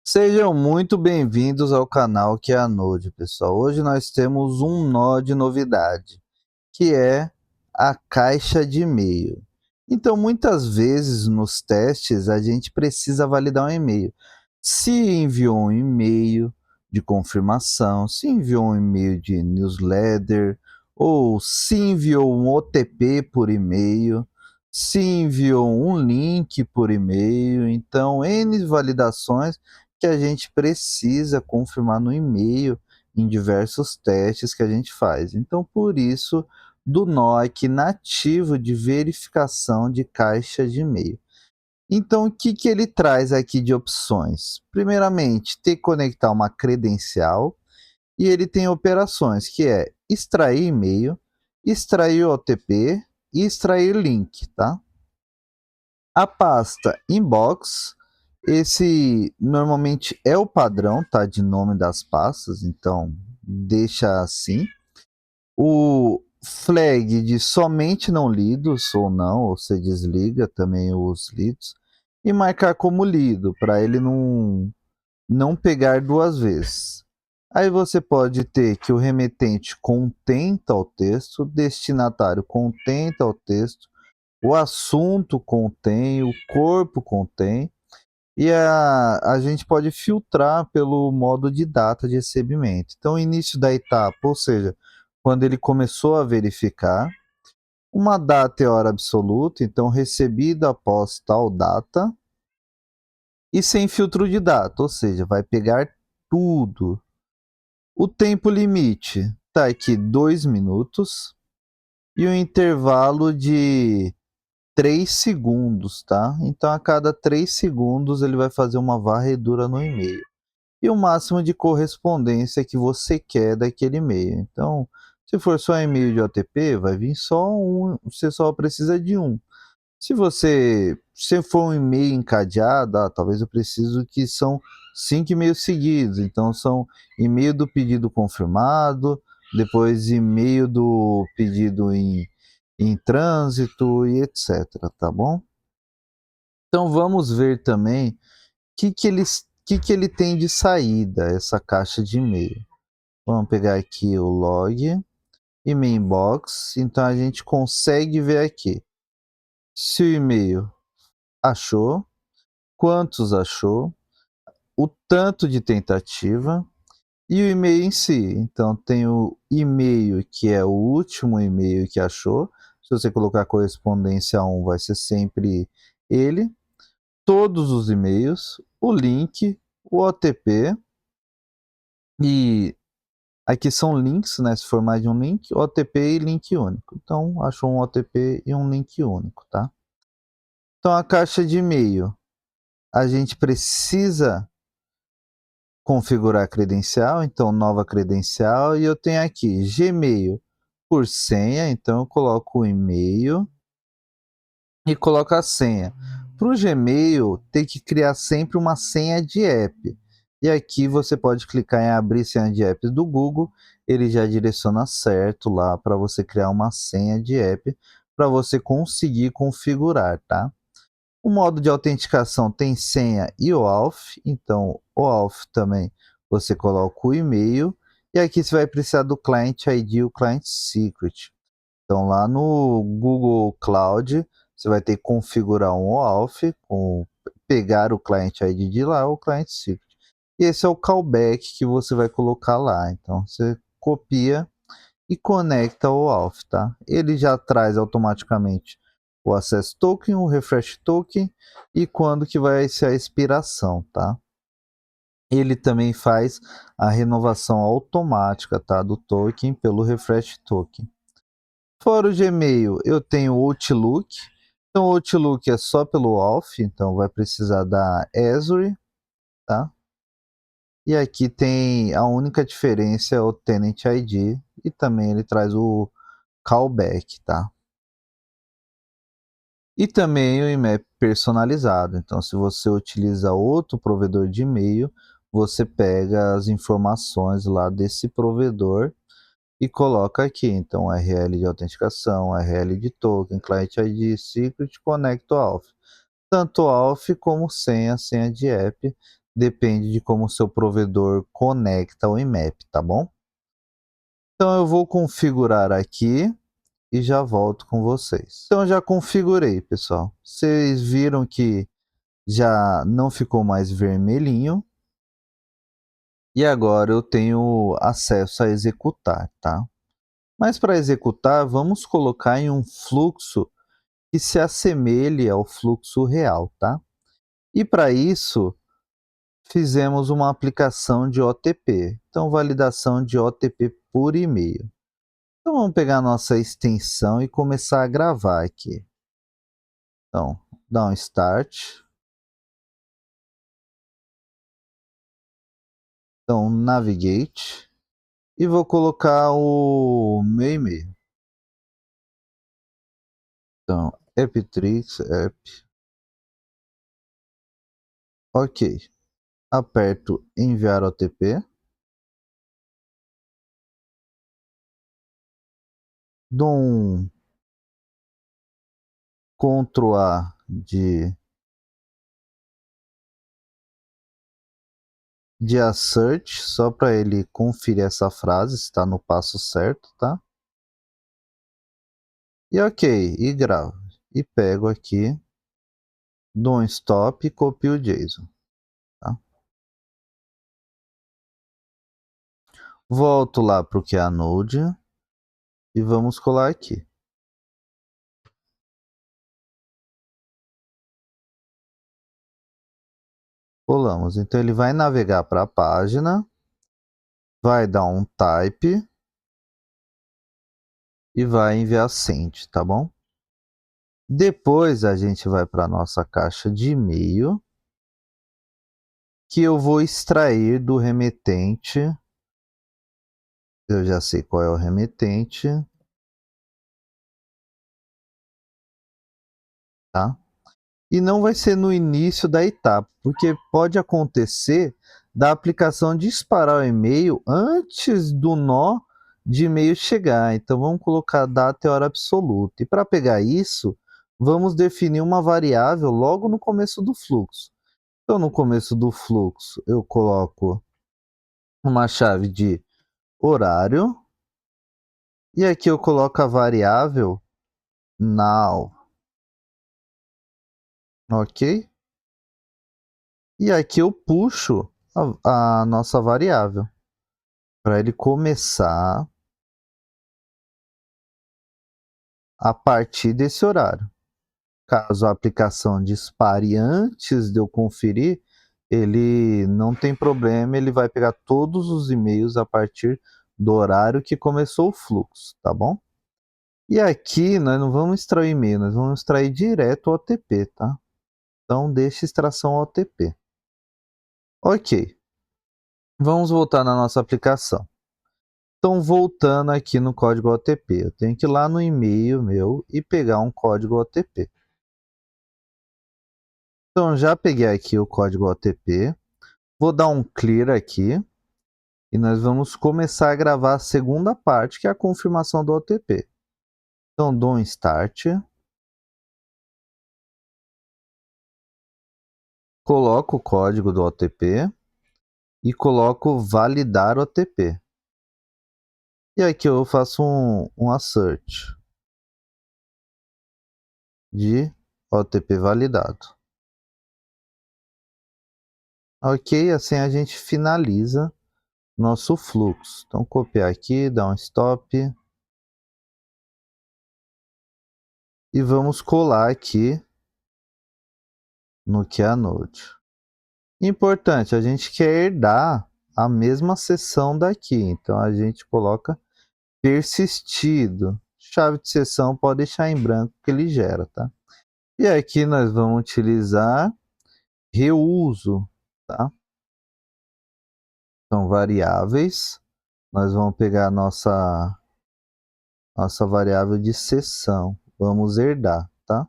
Sejam muito bem-vindos ao canal que é a Node, pessoal. Hoje nós temos um nó de novidade, que é a caixa de e-mail. Então, muitas vezes nos testes a gente precisa validar um e-mail. Se enviou um e-mail de confirmação, se enviou um e-mail de newsletter, ou se enviou um OTP por e-mail, se enviou um link por e-mail. Então, N validações que a gente precisa confirmar no e-mail em diversos testes que a gente faz. Então, por isso, do NOC nativo de verificação de caixa de e-mail. Então, o que, que ele traz aqui de opções? Primeiramente, ter que conectar uma credencial, e ele tem operações que é extrair e-mail, extrair OTP e extrair link, tá? A pasta inbox, esse normalmente é o padrão, tá, de nome das pastas, então deixa assim. O flag de somente não lidos ou não, ou você desliga também os lidos, e marcar como lido, para ele não pegar duas vezes. Aí você pode ter que o remetente contém tal texto, o destinatário contém tal texto, o assunto contém, o corpo contém, e a gente pode filtrar pelo modo de data de recebimento. Então, início da etapa, ou seja, quando ele começou a verificar, uma data e hora absoluta, então recebido após tal data, e sem filtro de data, ou seja, vai pegar tudo. O tempo limite está aqui 2 minutos e o intervalo de 3 segundos, tá? Então a cada 3 segundos ele vai fazer uma varredura no e-mail. E o máximo de correspondência que você quer daquele e-mail. Então, se for só e-mail de OTP, vai vir só um, você só precisa de um. Se for um e-mail encadeado, talvez eu preciso que são 5 e-mails seguidos. Então são e-mail do pedido confirmado, depois e-mail do pedido em trânsito e etc, tá bom? Então vamos ver também que ele tem de saída, essa caixa de e-mail. Vamos pegar aqui o log, e-mail inbox, então a gente consegue ver aqui se o e-mail achou, quantos achou, o tanto de tentativa e o e-mail em si. Então tem o e-mail que é o último e-mail que achou. Se você colocar correspondência a 1, vai ser sempre ele. Todos os e-mails, o link, o OTP, e aqui são links, né? Se for mais de um link, OTP e link único. Então achou um OTP e um link único, tá? Então a caixa de e-mail, a gente precisa configurar a credencial, então nova credencial, e eu tenho aqui Gmail por senha, então eu coloco o e-mail e coloco a senha. Para o Gmail, tem que criar sempre uma senha de app. E aqui você pode clicar em abrir senha de apps do Google, ele já direciona certo lá para você criar uma senha de app para você conseguir configurar, tá? O modo de autenticação tem senha e OAuth, então OAuth também você coloca o e-mail, e aqui você vai precisar do Client ID e o Client Secret. Então lá no Google Cloud você vai ter que configurar um OAuth, pegar o Client ID de lá, o Client Secret. E esse é o callback que você vai colocar lá. Então você copia e conecta o auth, tá? Ele já traz automaticamente o access token, o refresh token e quando que vai ser a expiração, tá? Ele também faz a renovação automática, tá, do token pelo refresh token. Fora o Gmail, eu tenho o Outlook. Então o Outlook é só pelo auth, então vai precisar da Azure, tá? E aqui tem a única diferença é o Tenant ID e também ele traz o callback, tá? E também o IMAP personalizado. Então, se você utiliza outro provedor de e-mail, você pega as informações lá desse provedor e coloca aqui. Então, URL de autenticação, URL de token, Client ID, Secret, Connect to Auth. Tanto Auth como senha, senha de app. depende de como o seu provedor conecta o IMAP, tá bom? Então eu vou configurar aqui e já volto com vocês. Então eu já configurei, pessoal. Vocês viram que já não ficou mais vermelhinho. E agora eu tenho acesso a executar, tá? Mas para executar, vamos colocar em um fluxo que se assemelhe ao fluxo real, tá? E para isso, fizemos uma aplicação de OTP. Então, validação de OTP por e-mail. Então, vamos pegar a nossa extensão e começar a gravar aqui. Então, dá um start. Então, navigate. E vou colocar o meu e-mail. Então, apptrix, app. Ok. Aperto enviar OTP. Dou um Ctrl A de assert, só para ele conferir essa frase, se está no passo certo, tá? E ok, e gravo. E pego aqui, dou um stop e copio o JSON. Tá? Volto lá para o que é a Node e vamos colar aqui. Colamos. Então ele vai navegar para a página, vai dar um type e vai enviar send, tá bom? Depois a gente vai para a nossa caixa de e-mail, que eu vou extrair do remetente. Eu já sei qual é o remetente, tá? E não vai ser no início da etapa, porque pode acontecer da aplicação disparar o e-mail antes do nó de e-mail chegar. Então vamos colocar data e hora absoluta. E para pegar isso, vamos definir uma variável logo no começo do fluxo. Então no começo do fluxo eu coloco uma chave de horário e aqui eu coloco a variável now, ok? E aqui eu puxo a nossa variável para ele começar a partir desse horário. Caso a aplicação dispare antes de eu conferir, ele não tem problema, ele vai pegar todos os e-mails a partir do horário que começou o fluxo, tá bom? E aqui nós não vamos extrair e-mail, nós vamos extrair direto o OTP, tá? Então deixa extração OTP. Ok, vamos voltar na nossa aplicação. Então, voltando aqui no código OTP, eu tenho que ir lá no e-mail meu e pegar um código OTP. Então, já peguei aqui o código OTP, vou dar um clear aqui e nós vamos começar a gravar a segunda parte, que é a confirmação do OTP. Então, dou um start, coloco o código do OTP e coloco validar OTP. E aqui eu faço um assert de OTP validado. Ok, assim a gente finaliza nosso fluxo. Então, copiar aqui, dar um stop e vamos colar aqui no que é a Node. Importante, a gente quer herdar a mesma seção daqui, então a gente coloca persistido. Chave de seção pode deixar em branco que ele gera, tá? E aqui nós vamos utilizar reuso, tá? São variáveis. Nós vamos pegar a nossa variável de seção. Vamos herdar, tá?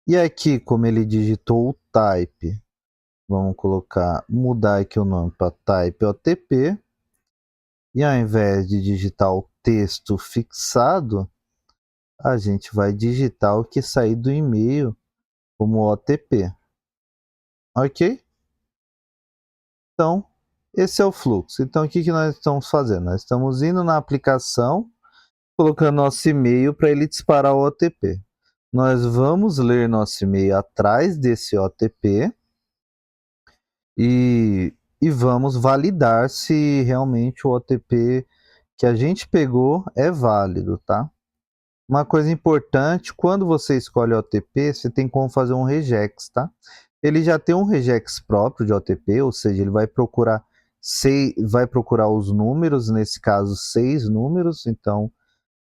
E aqui, como ele digitou o type, vamos colocar, mudar aqui o nome para type OTP. E ao invés de digitar o texto fixado, a gente vai digitar o que sair do e-mail como OTP. Ok? Então, esse é o fluxo. Então, o que nós estamos fazendo? Nós estamos indo na aplicação, colocando nosso e-mail para ele disparar o OTP. Nós vamos ler nosso e-mail atrás desse OTP e vamos validar se realmente o OTP que a gente pegou é válido, tá? Uma coisa importante, quando você escolhe o OTP, você tem como fazer um regex, tá? Ele já tem um regex próprio de OTP, ou seja, ele vai procurar os números, nesse caso 6 números, então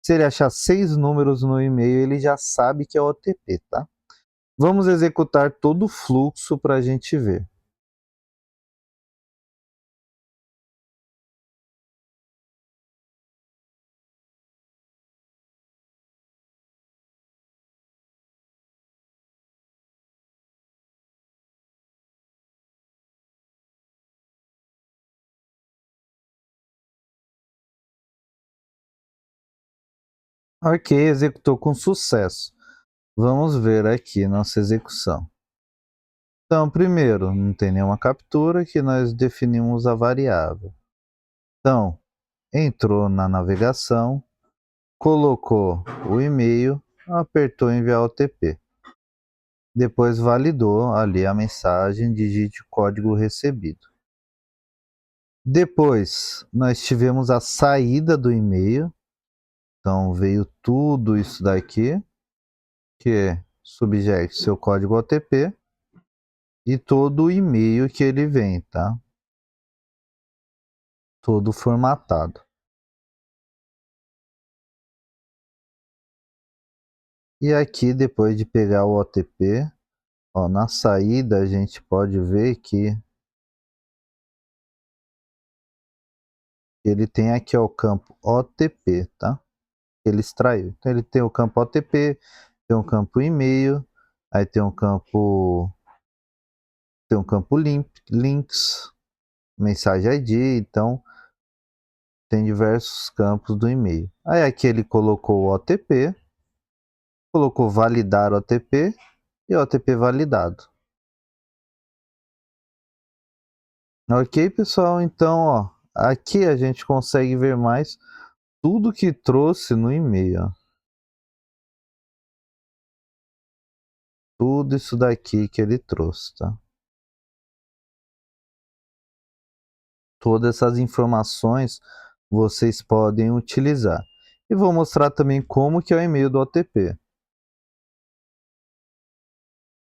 se ele achar 6 números no e-mail, ele já sabe que é OTP, tá? Vamos executar todo o fluxo para a gente ver. Ok, executou com sucesso. Vamos ver aqui nossa execução. Então, primeiro, não tem nenhuma captura que nós definimos a variável. Então, entrou na navegação, colocou o e-mail, apertou enviar OTP. Depois validou ali a mensagem, digite o código recebido. Depois, nós tivemos a saída do e-mail. Então, veio tudo isso daqui, que é subject seu código OTP e todo o e-mail que ele vem, tá? Todo formatado. E aqui, depois de pegar o OTP, ó, na saída a gente pode ver que ele tem aqui ó, o campo OTP, tá? Ele extraiu. Então ele tem o campo OTP, tem um campo e-mail, aí tem um campo links, mensagem ID, então tem diversos campos do e-mail. Aí aqui ele colocou o OTP, colocou validar OTP e OTP validado. Ok, pessoal? Então, ó, aqui a gente consegue ver mais tudo que trouxe no e-mail. Ó. Tudo isso daqui que ele trouxe, tá? Todas essas informações vocês podem utilizar. E vou mostrar também como que é o e-mail do OTP.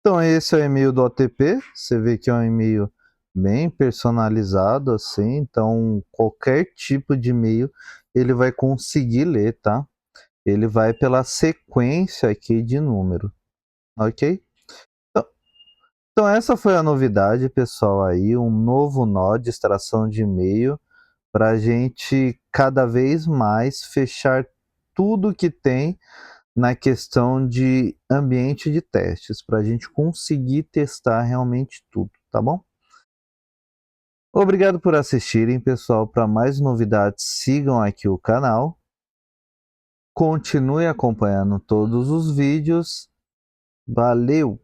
Então esse é o e-mail do OTP, você vê que é um e-mail bem personalizado assim, então qualquer tipo de e-mail ele vai conseguir ler, tá? Ele vai pela sequência aqui de número, ok? Então essa foi a novidade, pessoal, aí, um novo nó de extração de e-mail para a gente cada vez mais fechar tudo que tem na questão de ambiente de testes, para a gente conseguir testar realmente tudo, tá bom? Obrigado por assistirem, pessoal. Para mais novidades, sigam aqui o canal. Continue acompanhando todos os vídeos. Valeu!